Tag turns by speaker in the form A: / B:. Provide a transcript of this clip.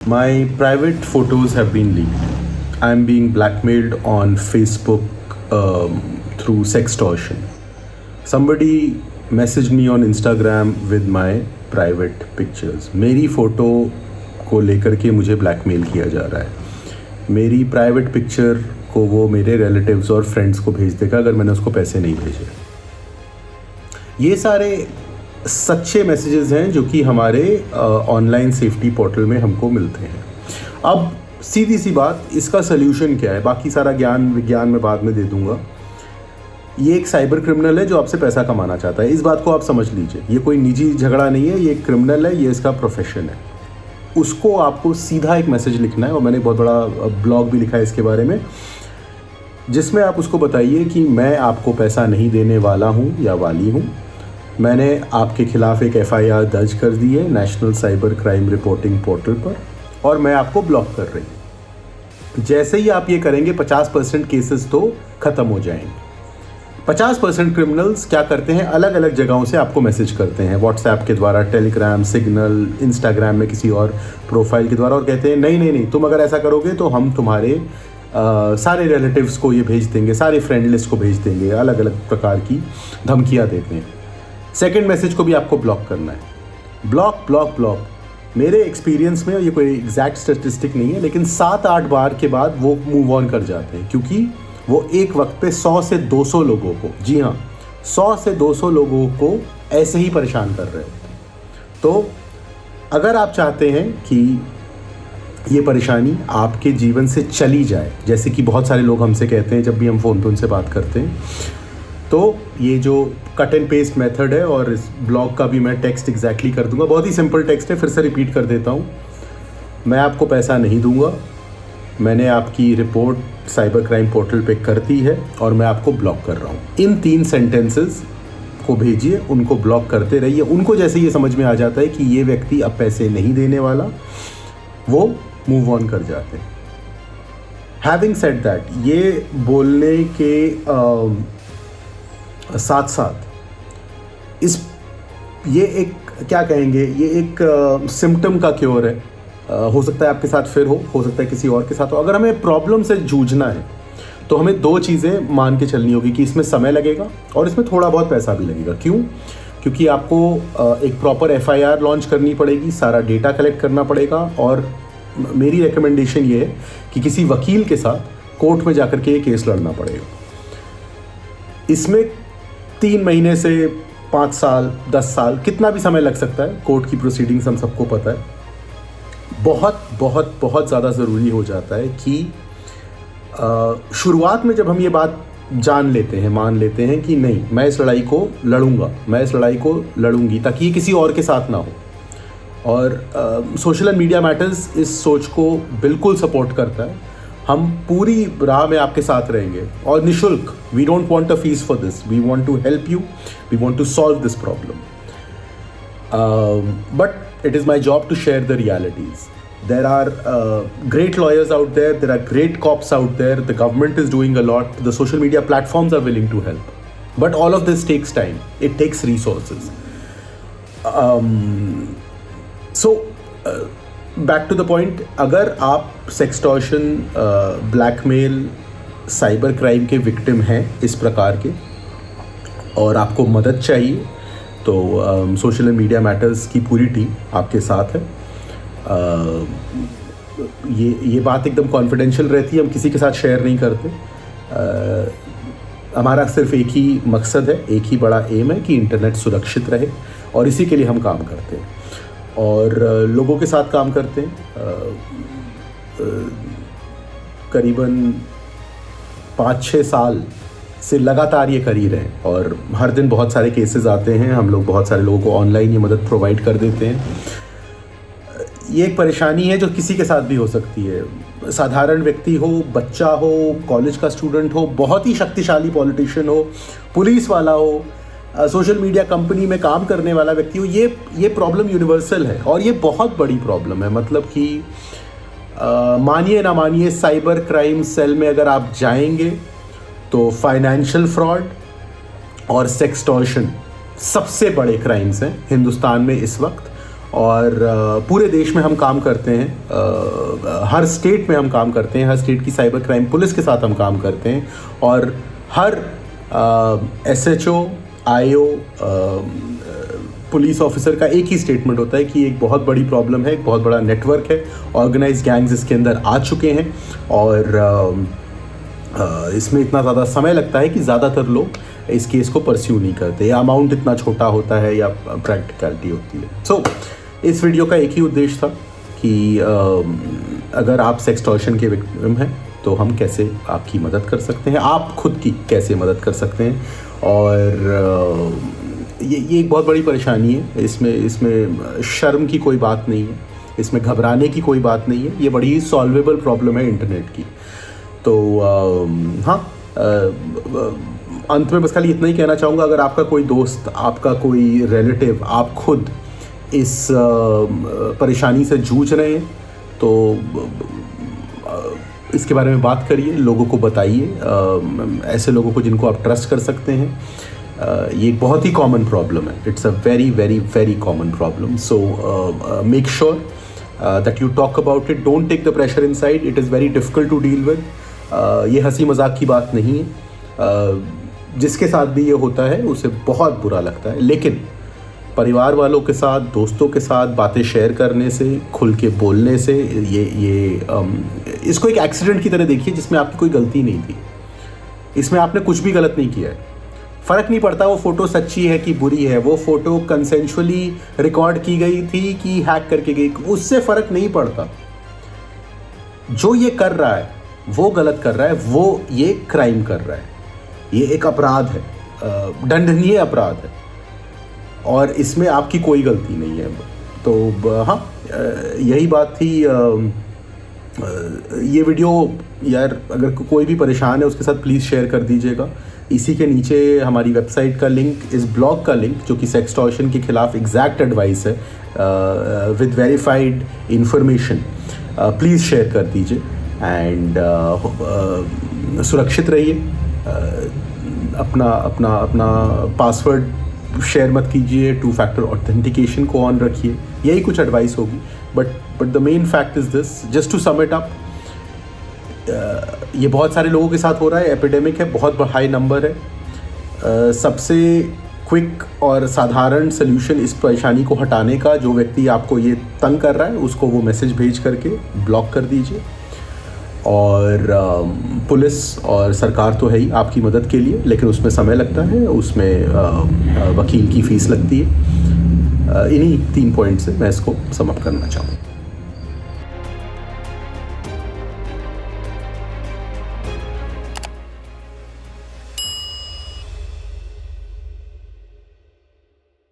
A: My private photos have been leaked. I am being blackmailed on Facebook through sextortion. Somebody messaged me on Instagram with my private pictures. मेरी photo को लेकर के मुझे blackmail किया जा रहा है. मेरी प्राइवेट पिक्चर को वो मेरे रिलेटिव्स और फ्रेंड्स को भेज देगा अगर मैंने उसको पैसे नहीं भेजे. ये सारे सच्चे मैसेजेस हैं जो कि हमारे ऑनलाइन सेफ्टी पोर्टल में हमको मिलते हैं. अब सीधी सी बात, इसका सल्यूशन क्या है? बाकी सारा ज्ञान विज्ञान मैं बाद में दे दूंगा. ये एक साइबर क्रिमिनल है जो आपसे पैसा कमाना चाहता है. इस बात को आप समझ लीजिए. ये कोई निजी झगड़ा नहीं है, ये एक क्रिमिनल है, ये इसका प्रोफेशन है. उसको आपको सीधा एक मैसेज लिखना है, और मैंने बहुत बड़ा ब्लॉग भी लिखा है इसके बारे में, जिसमें आप उसको बताइए कि मैं आपको पैसा नहीं देने वाला हूँ या वाली हूँ. मैंने आपके खिलाफ़ एक FIR दर्ज कर दी है national cyber crime reporting portal पर, और मैं आपको ब्लॉक कर रही हूँ. जैसे ही आप ये करेंगे 50% केसेस तो ख़त्म हो जाएंगे. 50% क्रिमिनल्स क्या करते हैं, अलग अलग जगहों से आपको मैसेज करते हैं, व्हाट्सएप के द्वारा, टेलीग्राम, सिग्नल, इंस्टाग्राम में किसी और प्रोफाइल के द्वारा, और कहते हैं नहीं नहीं नहीं, तुम अगर ऐसा करोगे तो हम तुम्हारे सारे रिलेटिव्स को ये भेज देंगे, सारे फ्रेंड लिस्ट को भेज देंगे. अलग अलग प्रकार की धमकियाँ देते हैं. सेकंड मैसेज को भी आपको ब्लॉक करना है. Block block block. मेरे एक्सपीरियंस में, ये कोई एग्जैक्ट स्टैटिस्टिक नहीं है, लेकिन 7-8 बार के बाद वो मूव ऑन कर जाते हैं, क्योंकि वो एक वक्त पे 100 से 200 लोगों को, जी हाँ, 100 से 200 लोगों को ऐसे ही परेशान कर रहे होते हैं. तो अगर आप चाहते हैं कि ये परेशानी आपके जीवन से चली जाए, जैसे कि बहुत सारे लोग हमसे कहते हैं जब भी हम फ़ोन पे उनसे बात करते हैं, तो ये जो कट एंड पेस्ट मेथड है, और इस ब्लॉग का भी मैं टेक्स्ट एग्जैक्टली कर दूंगा. बहुत ही सिंपल टेक्स्ट है, फिर से रिपीट कर देता हूँ. मैं आपको पैसा नहीं दूंगा, मैंने आपकी रिपोर्ट साइबर क्राइम पोर्टल पे कर दी है, और मैं आपको ब्लॉक कर रहा हूँ. इन 3 सेंटेंसेस को भेजिए, उनको ब्लॉक करते रहिए. उनको जैसे ये समझ में आ जाता है कि ये व्यक्ति अब पैसे नहीं देने वाला, वो मूव ऑन कर जाते हैं. हैविंग सेड दैट, ये बोलने के साथ साथ ये एक, क्या कहेंगे, ये एक सिम्टम का क्योर है. हो सकता है आपके साथ फिर हो सकता है किसी और के साथ हो. अगर हमें प्रॉब्लम से जूझना है तो हमें 2 चीज़ें मान के चलनी होगी, कि इसमें समय लगेगा और इसमें थोड़ा बहुत पैसा भी लगेगा. क्यों? क्योंकि आपको एक प्रॉपर FIR लॉन्च करनी पड़ेगी, सारा डेटा कलेक्ट करना पड़ेगा, और मेरी रिकमेंडेशन ये है कि किसी वकील के साथ कोर्ट में जाकर के ये केस लड़ना पड़ेगा. इसमें 3 महीने से 5 साल, 10 साल, कितना भी समय लग सकता है. कोर्ट की प्रोसीडिंग्स हम सबको पता है. बहुत बहुत बहुत ज़्यादा ज़रूरी हो जाता है कि शुरुआत में जब हम ये बात जान लेते हैं, मान लेते हैं कि नहीं, मैं इस लड़ाई को लड़ूंगा, मैं इस लड़ाई को लड़ूंगी, ताकि ये किसी और के साथ ना हो. और सोशल मीडिया मैटर्स इस सोच को बिल्कुल सपोर्ट करता है. हम पूरी राह में आपके साथ रहेंगे, और निशुल्क. We don't want a fees for this, we want to help you, we want to solve this problem. But it is my job to share the realities. There are great lawyers out there, there are great cops out there, the government is doing a lot, the social media platforms are willing to help. But all of this takes time, it takes resources. So, back to the point, अगर आप sextortion, blackmail, cyber crime के victim हैं इस प्रकार के, और आपको मदद चाहिए, तो सोशल मीडिया मैटर्स की पूरी टीम आपके साथ है. ये बात एकदम कॉन्फिडेंशियल रहती है, हम किसी के साथ शेयर नहीं करते. हमारा सिर्फ एक ही मकसद है, एक ही बड़ा एम है कि इंटरनेट सुरक्षित रहे, और इसी के लिए हम काम करते हैं, और लोगों के साथ काम करते हैं. करीबन 5-6 साल से लगातार ये कर ही रहे हैं, और हर दिन बहुत सारे केसेस आते हैं. हम लोग बहुत सारे लोगों को ऑनलाइन ये मदद प्रोवाइड कर देते हैं. ये एक परेशानी है जो किसी के साथ भी हो सकती है. साधारण व्यक्ति हो, बच्चा हो, कॉलेज का स्टूडेंट हो, बहुत ही शक्तिशाली पॉलिटिशियन हो, पुलिस वाला हो, सोशल मीडिया कंपनी में काम करने वाला व्यक्ति हो. ये प्रॉब्लम यूनिवर्सल है, और ये बहुत बड़ी प्रॉब्लम है. मतलब कि मानिए ना मानिए, साइबर क्राइम सेल में अगर आप जाएंगे तो फाइनेंशियल फ्रॉड और सेक्सटॉर्शन सबसे बड़े क्राइम्स हैं हिंदुस्तान में इस वक्त. और पूरे देश में हम काम करते हैं, हर स्टेट में हम काम करते हैं, हर स्टेट की साइबर क्राइम पुलिस के साथ हम काम करते हैं और हर SHO IO पुलिस ऑफिसर का एक ही स्टेटमेंट होता है कि एक बहुत बड़ी प्रॉब्लम है, एक बहुत बड़ा नेटवर्क है, ऑर्गेनाइज्ड गैंग्स इसके अंदर आ चुके हैं और इसमें इतना ज़्यादा समय लगता है कि ज़्यादातर लोग इस केस को परस्यू नहीं करते, या अमाउंट इतना छोटा होता है या प्रैक्टिकलिटी होती है। सो इस वीडियो का एक ही उद्देश्य था कि अगर आप सेक्सटॉर्शन के विक्टिम हैं तो हम कैसे आपकी मदद कर सकते हैं, आप खुद की कैसे मदद कर सकते हैं। और ये एक बहुत बड़ी परेशानी है, इसमें शर्म की कोई बात नहीं है, इसमें घबराने की कोई बात नहीं है, ये बड़ी ही सॉल्वेबल प्रॉब्लम है इंटरनेट की। तो हाँ, अंत में बस खाली इतना ही कहना चाहूँगा, अगर आपका कोई दोस्त, आपका कोई रिलेटिव, आप खुद इस परेशानी से जूझ रहे हैं तो इसके बारे में बात करिए, लोगों को बताइए, ऐसे लोगों को जिनको आप ट्रस्ट कर सकते हैं। ये एक बहुत ही कॉमन प्रॉब्लम है, it's a very very very common problem. So make sure that you talk about it, don't take the pressure inside, it is very difficult to deal with. ये हंसी मजाक की बात नहीं है, जिसके साथ भी ये होता है उसे बहुत बुरा लगता है, लेकिन परिवार वालों के साथ, दोस्तों के साथ बातें शेयर करने से, खुल के बोलने से, इसको एक एक्सीडेंट की तरह देखिए जिसमें आपकी कोई गलती नहीं थी, इसमें आपने कुछ भी गलत नहीं किया है। फ़र्क नहीं पड़ता वो फ़ोटो सच्ची है कि बुरी है, वो फ़ोटो कंसेंशुअली रिकॉर्ड की गई थी कि हैक करके गई, उससे फ़र्क नहीं पड़ता। जो ये कर रहा है वो गलत कर रहा है, वो ये क्राइम कर रहा है, ये एक अपराध है, दंडनीय अपराध है और इसमें आपकी कोई गलती नहीं है। तो हाँ, यही बात थी। ये वीडियो यार अगर कोई भी परेशान है उसके साथ प्लीज़ शेयर कर दीजिएगा। इसी के नीचे हमारी वेबसाइट का लिंक, इस ब्लॉग का लिंक जो कि सेक्सटॉर्शन के खिलाफ एग्जैक्ट एडवाइस है with verified information, please share कर दीजिए एंड सुरक्षित रहिए। अपना पासवर्ड शेयर मत कीजिए, 2 फैक्टर ऑथेंटिकेशन को ऑन रखिए, यही कुछ एडवाइस होगी। But the main fact is this, just to sum it up, ये बहुत सारे लोगों के साथ हो रहा है, एपिडेमिक है, बहुत हाई नंबर है। सबसे क्विक और साधारण सल्यूशन इस परेशानी को हटाने का, जो व्यक्ति आपको ये तंग कर रहा है उसको वो मैसेज भेज करके ब्लॉक कर दीजिए। और पुलिस और सरकार तो है ही आपकी मदद के लिए, लेकिन उसमें समय लगता है, उसमें वकील की फ़ीस लगती है। इन्हीं 3 पॉइंट से मैं इसको सम अप करना चाहूँगा।